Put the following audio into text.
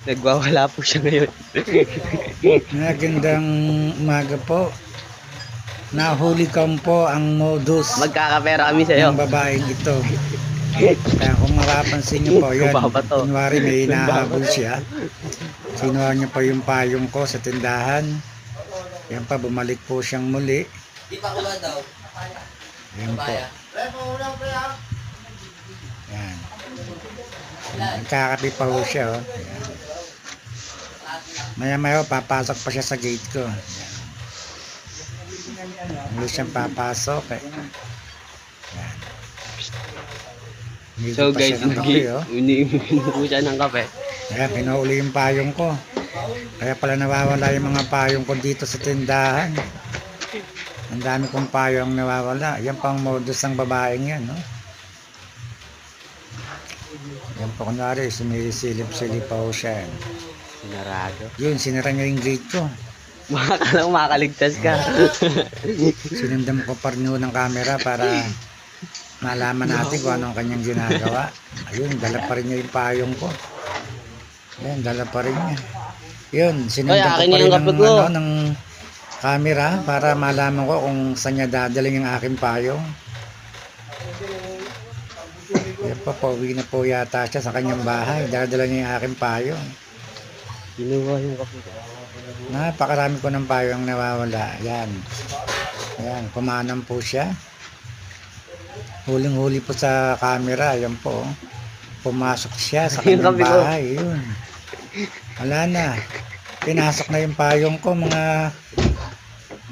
Nagwawala po siya ngayon. Magandang umaga po. Nahuli ko po ang modus Magkakapera kami sa'yo. ng babaeng ito. Kaya kung mapapansin niyo po, yan, Kumabato. kunwari may hinahabol siya. Sinuha niya pa yung payong ko sa tindahan. Yan pa, bumalik po siyang muli. Di pa kuha daw. Yan po. Yan. Nagkakapi pa po siya. Oh. Yan. Maya-maya papasok pa siya sa gate ko. Hindi siyang papasok eh. Yan. Hindi So pa guys, siya ng kape, oh. iniinom po siya ng kape. Kaya pinahuli yung payong ko. Kaya pala nawawala yung mga payong ko dito sa tindahan. Ang dami kong payong nawawala. Yan pang modus ng babaeng yan, no? Yan po kunwari, sumisilip-silip pa ho siya. Sinarado. Yun, sinira niya yung gate ko. Makakaligtas ka. Sinundam ko pa rin ho ng camera para malaman natin kung anong kanyang ginagawa. Ayun, dala pa rin niya yung payong ko. Ayun, dala pa rin niya. Yun, sinundam ko akin pa yung rin kape ng, ko. ng camera para malaman ko kung saan niya dadaling yung aking payong. Yan pa, pauwi na po yata siya sa kanyang bahay. Dala-dala niya yung aking payong. Kinuha yung kape ko. Napakarami ko ng payong nawawala. Yan. Yan, kumanam po siya. Huling-huli po sa camera. Yan po. Pumasok siya sa Yung kanyang kape ko. bahay. Yun. Wala na. Pinasok na yung payong ko. Mga